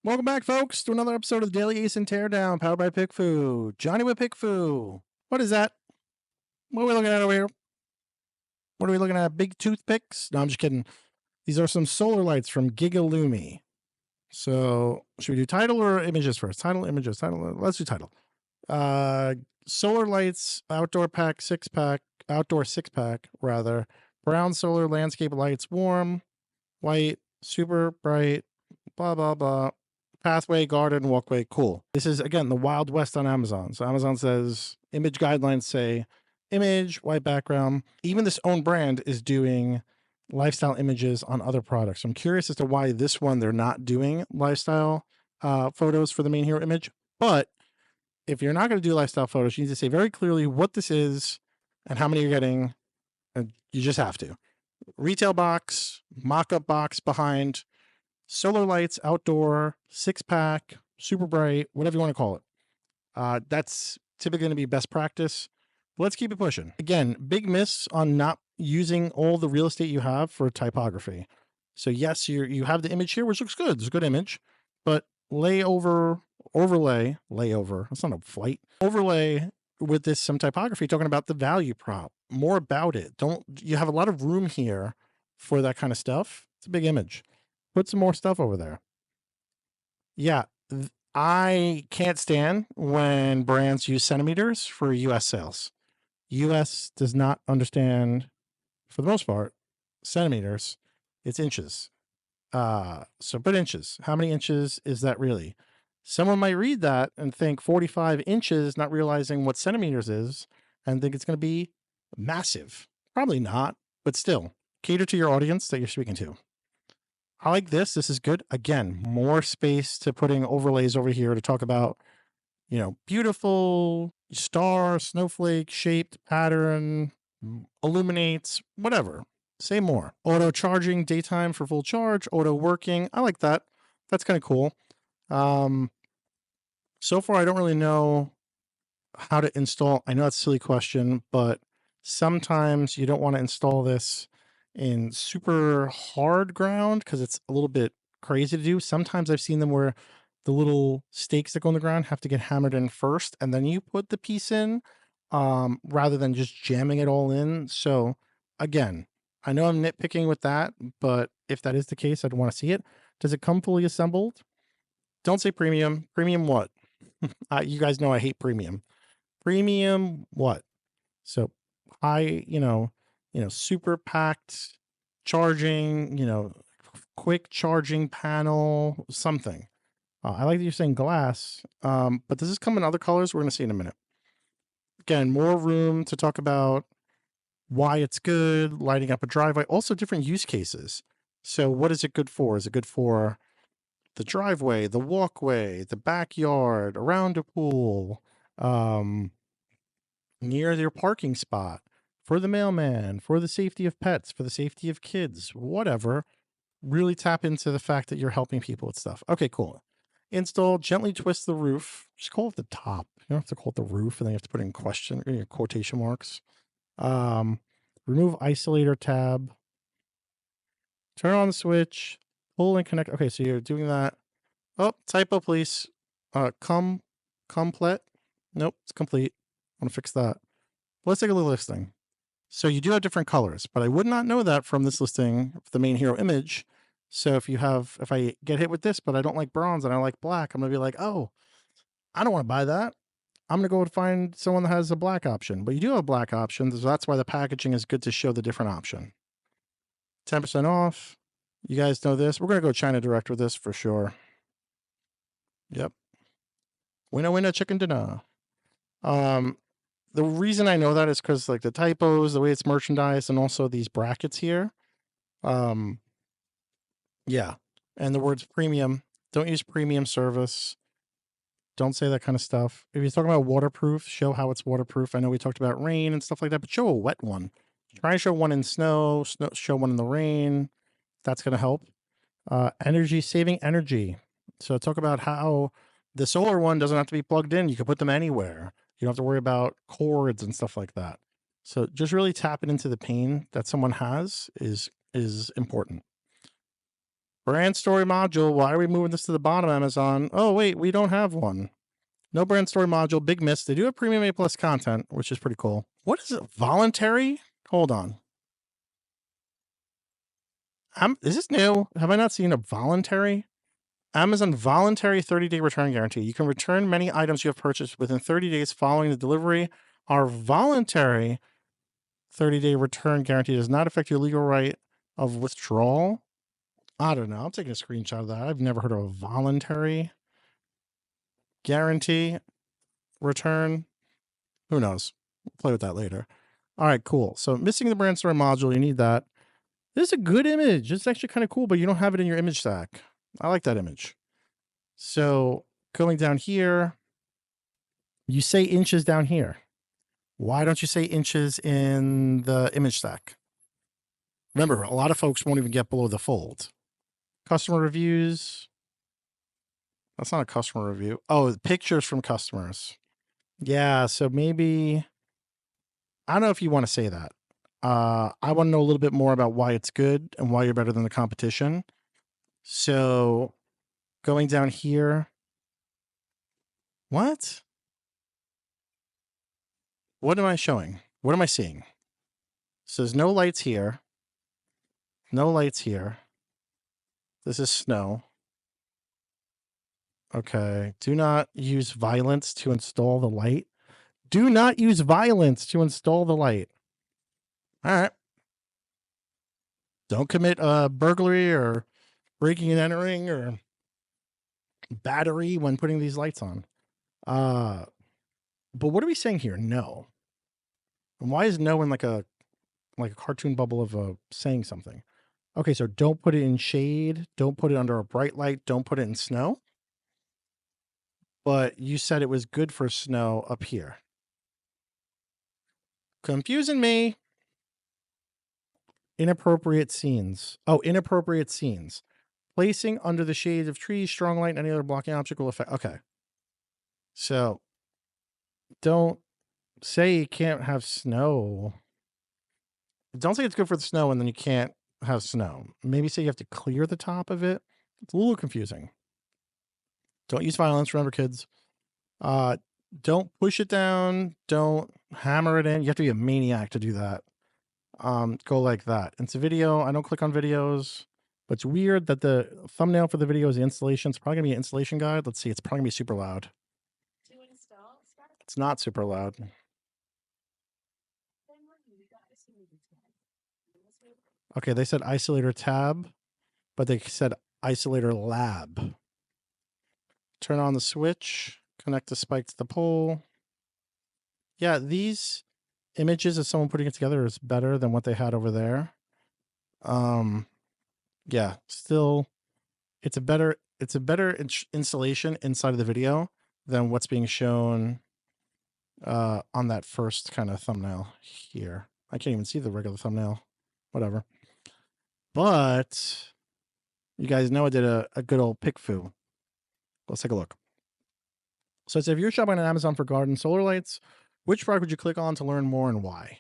Welcome back, folks, to another episode of the Daily ASIN Teardown, powered by PickFu. Johnny with PickFu. What is that? What are we looking at over here? What are we looking at? Big toothpicks? No, I'm just kidding. These are some solar lights from Gigalumi. So, should we do title or images first? Title, images, title. Let's do title. Solar lights, outdoor six pack, rather. Brown solar landscape lights, warm, white, super bright, blah, blah, blah. Pathway, garden, walkway, cool. This is, again, the Wild West on Amazon. So Amazon says, image guidelines say image, white background. Even this own brand is doing lifestyle images on other products. I'm curious as to why this one, they're not doing lifestyle photos for the main hero image. But if you're not going to do lifestyle photos, you need to say very clearly what this is and how many you're getting. And you just have to. Retail box, mock-up box behind, solar lights, outdoor, six pack, super bright, whatever you want to call it. That's typically going to be best practice. Let's keep it pushing. Again, big miss on not using all the real estate you have for typography. So yes, you have the image here, which looks good. It's a good image, but overlay, that's not a flight. Overlay with this some typography talking about the value prop, more about it. You have a lot of room here for that kind of stuff. It's a big image. Put some more stuff over there. Yeah, I can't stand when brands use centimeters for US sales. US does not understand, for the most part, centimeters. It's inches. So put inches. How many inches is that really? Someone might read that and think 45 inches, not realizing what centimeters is, and think it's going to be massive. Probably not, but still, cater to your audience that you're speaking to. I like this. This is good. Again, more space to putting overlays over here to talk about, beautiful star, snowflake shaped pattern, illuminates, whatever. Say more. Auto charging, daytime for full charge, auto working. I like that. That's kind of cool. So far, I don't really know how to install. I know that's a silly question, but sometimes you don't want to install this in super hard ground because it's a little bit crazy to do. Sometimes I've seen them where the little stakes that go on the ground have to get hammered in first, and then you put the piece in, rather than just jamming it all in. So again, I know I'm nitpicking with that, but if that is the case, I'd want to see it. Does it come fully assembled? Don't say premium. Premium what? You guys know I hate premium. Premium what? So high, super packed charging, quick charging panel, something. I like that you're saying glass, but does this come in other colors? We're going to see in a minute. Again, more room to talk about why it's good, lighting up a driveway, also different use cases. So what is it good for? Is it good for the driveway, the walkway, the backyard, around a pool, near your parking spot, for the mailman, for the safety of pets, for the safety of kids, whatever. Really tap into the fact that you're helping people with stuff. Okay, cool. Install, gently twist the roof. Just call it the top. You don't have to call it the roof, and then you have to put in quotation marks. Remove isolator tab. Turn on the switch. Pull and connect. Okay, so you're doing that. Oh, typo, please. Complete. Nope, it's complete. I want to fix that. Let's take a look at the listing. So you do have different colors, but I would not know that from this listing, the main hero image. So if I get hit with this, but I don't like bronze and I like black, I'm going to be like, oh, I don't want to buy that. I'm going to go and find someone that has a black option. But you do have black options, so that's why the packaging is good to show the different option. 10% off. You guys know this. We're going to go China Direct with this for sure. Yep. Winner, chicken dinner. The reason I know that is because like the typos, the way it's merchandised, and also these brackets here. Yeah. And the words premium. Don't use premium service. Don't say that kind of stuff. If you're talking about waterproof, show how it's waterproof. I know we talked about rain and stuff like that, but show a wet one. Try to show one in snow, show one in the rain. That's going to help. Energy, saving energy. So talk about how the solar one doesn't have to be plugged in. You can put them anywhere. You don't have to worry about cords and stuff like that. So just really tapping into the pain that someone has is important. Brand story module. Why are we moving this to the bottom, Amazon? Oh, wait, we don't have one. No brand story module. Big miss. They do have premium A+ content, which is pretty cool. What is it? Voluntary? Hold on. Is this new? Have I not seen a voluntary? Amazon voluntary 30-day return guarantee. You can return many items you have purchased within 30 days following the delivery. Our voluntary 30-day return guarantee does not affect your legal right of withdrawal. I don't know. I'm taking a screenshot of that. I've never heard of a voluntary guarantee return. Who knows? We'll play with that later. All right, cool. So missing the brand story module, you need that. This is a good image. It's actually kind of cool, but you don't have it in your image stack. I like that image. So going down here, you say inches down here. Why don't you say inches in the image stack? Remember, a lot of folks won't even get below the fold. Customer reviews. That's not a customer review. Oh, pictures from customers. Yeah, so maybe, I don't know if you want to say that. I want to know a little bit more about why it's good and why you're better than the competition. So going down here. What? What am I showing? What am I seeing? So there's no lights here. No lights here. This is snow. Okay. Do not use violence to install the light. Do not use violence to install the light. All right. Don't commit burglary or breaking and entering or battery when putting these lights on. But what are we saying here? No. And why is no in like a cartoon bubble of saying something? Okay, so don't put it in shade. Don't put it under a bright light. Don't put it in snow. But you said it was good for snow up here. Confusing me. Inappropriate scenes. Oh, inappropriate scenes. Placing under the shade of trees, strong light, and any other blocking optical effect. Okay. So don't say you can't have snow. Don't say it's good for the snow and then you can't have snow. Maybe say you have to clear the top of it. It's a little confusing. Don't use violence. Remember, kids. Don't push it down. Don't hammer it in. You have to be a maniac to do that. Go like that. It's a video. I don't click on videos, but it's weird that the thumbnail for the video is the installation. It's probably gonna be an installation guide. Let's see. It's probably gonna be super loud. It's not super loud. Okay, they said isolator tab, but they said isolator lab. Turn on the switch, connect the spike to the pole. Yeah, these images of someone putting it together is better than what they had over there. Yeah, still, it's a better installation inside of the video than what's being shown on that first kind of thumbnail here. I can't even see the regular thumbnail. Whatever. But you guys know I did a good old PickFu. Let's take a look. So it says, if you're shopping on Amazon for garden solar lights, which product would you click on to learn more and why?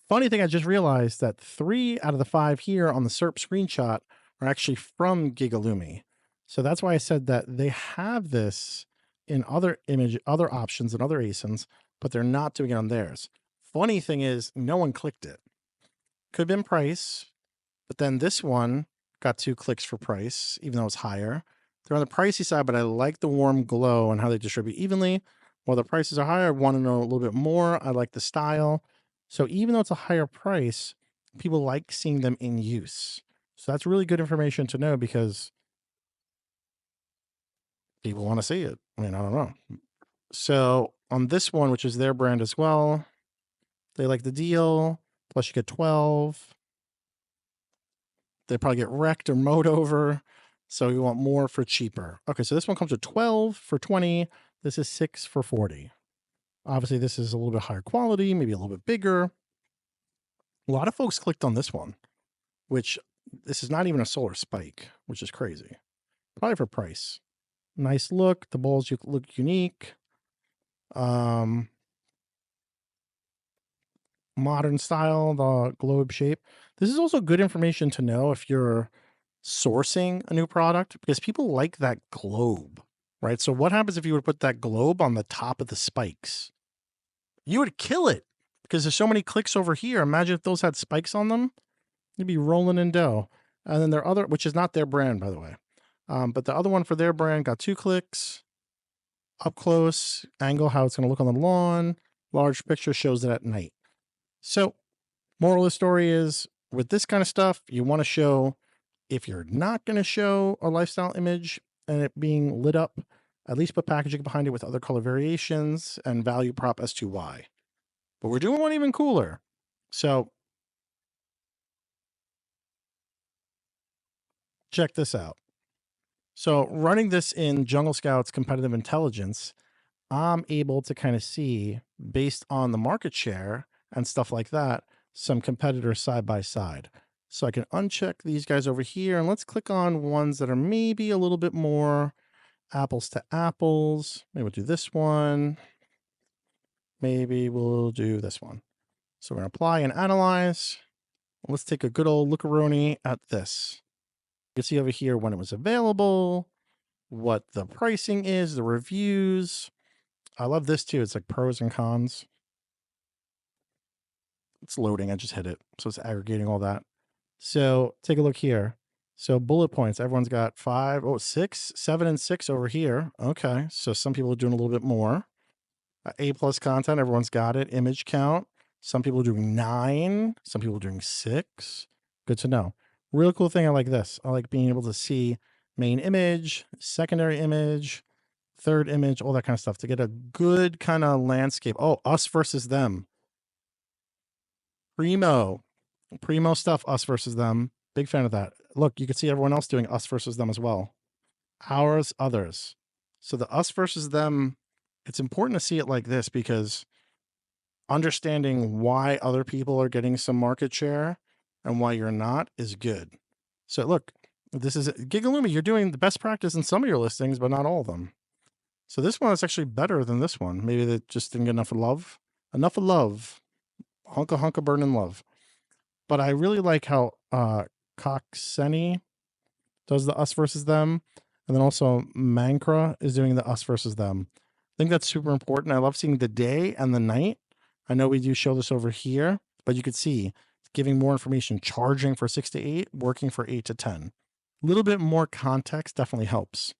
Funny thing, I just realized that 3 out of the 5 here on the SERP screenshot are actually from Gigalumi. So that's why I said that they have this in other options and other ASINs, but they're not doing it on theirs. Funny thing is, no one clicked it. Could have been price, but then this one got 2 clicks for price, even though it's higher. They're on the pricey side, but I like the warm glow and how they distribute evenly. While the prices are higher, I want to know a little bit more. I like the style. So even though it's a higher price, people like seeing them in use. So that's really good information to know because people want to see it. I mean, I don't know. So on this one, which is their brand as well, they like the deal. Plus you get 12. They probably get wrecked or mowed over. So you want more for cheaper. Okay, so this one comes with 12 for 20. This is 6 for 40. Obviously, this is a little bit higher quality, maybe a little bit bigger. A lot of folks clicked on this one, which this is not even a solar spike, which is crazy. Probably for price. Nice look. The bowls look unique. Modern style, the globe shape. This is also good information to know if you're sourcing a new product because people like that globe, right? So what happens if you would put that globe on the top of the spikes? You would kill it because there's so many clicks over here. Imagine if those had spikes on them, you'd be rolling in dough. And then their other, which is not their brand, by the way. But the other one for their brand got 2 clicks, up close, angle, how it's going to look on the lawn, large picture shows it at night. So moral of the story is with this kind of stuff, you want to show, if you're not going to show a lifestyle image and it being lit up, at least put packaging behind it with other color variations and value prop as to why. But we're doing one even cooler. So check this out. So running this in Jungle Scout's competitive intelligence, I'm able to kind of see, based on the market share and stuff like that, some competitors side by side. So I can uncheck these guys over here and let's click on ones that are maybe a little bit more apples to apples. Maybe we'll do this one. Maybe we'll do this one. So we're going to apply and analyze. Let's take a good old look-a-roni at this. You can see over here when it was available, what the pricing is, the reviews. I love this too. It's like pros and cons. It's loading. I just hit it. So it's aggregating all that. So take a look here. So bullet points, everyone's got 5, 6, 7, and 6 over here. Okay. So some people are doing a little bit more. A+ content, everyone's got it. Image count. Some people are doing 9. Some people are doing 6. Good to know. Real cool thing. I like this. I like being able to see main image, secondary image, third image, all that kind of stuff to get a good kind of landscape. Oh, us versus them. Primo stuff, us versus them. Big fan of that. Look, you can see everyone else doing us versus them as well. Ours, others. So the us versus them, it's important to see it like this because understanding why other people are getting some market share and why you're not is good. So look, this is Gigalumi. You're doing the best practice in some of your listings, but not all of them. So this one is actually better than this one. Maybe they just didn't get enough love. Enough of love. Hunka burning love. But I really like how Coxeni does the us versus them. And then also Mankra is doing the us versus them. I think that's super important. I love seeing the day and the night. I know we do show this over here, but you could see giving more information, charging for 6 to 8, working for 8 to 10. A little bit more context definitely helps.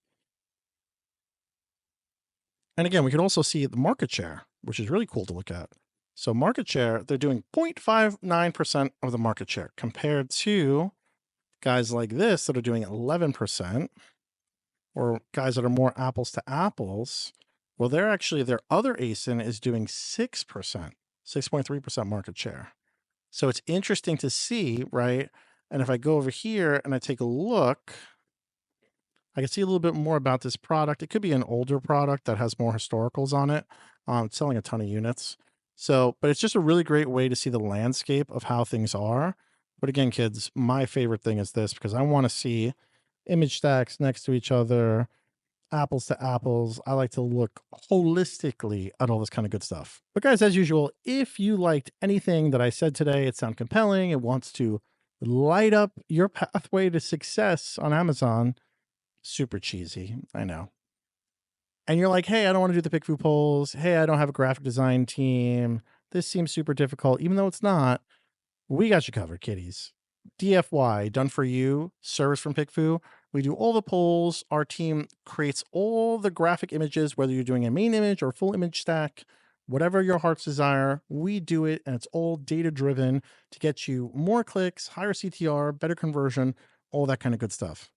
And again, we could also see the market share, which is really cool to look at. So market share, they're doing 0.59% of the market share compared to guys like this that are doing 11%, or guys that are more apples to apples. Well, they're actually, their other ASIN is doing 6%, 6.3% market share. So it's interesting to see, right? And if I go over here and I take a look, I can see a little bit more about this product. It could be an older product that has more historicals on it. It's selling a ton of units. So, but it's just a really great way to see the landscape of how things are. But again, kids, my favorite thing is this because I want to see image stacks next to each other, apples to apples. I like to look holistically at all this kind of good stuff. But guys, as usual, if you liked anything that I said today, it sounded compelling, it wants to light up your pathway to success on Amazon, super cheesy, I know. And you're like, hey, I don't want to do the PickFu polls. Hey, I don't have a graphic design team. This seems super difficult, even though it's not. We got you covered, kiddies. DFY, done for you, service from PickFu. We do all the polls. Our team creates all the graphic images, whether you're doing a main image or full image stack, whatever your heart's desire, we do it. And it's all data driven to get you more clicks, higher CTR, better conversion, all that kind of good stuff.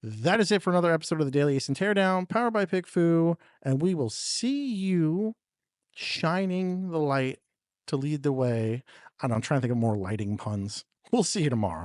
That is it for another episode of the Daily ASIN Teardown, powered by PickFu, and we will see you shining the light to lead the way. I don't know, I'm trying to think of more lighting puns. We'll see you tomorrow.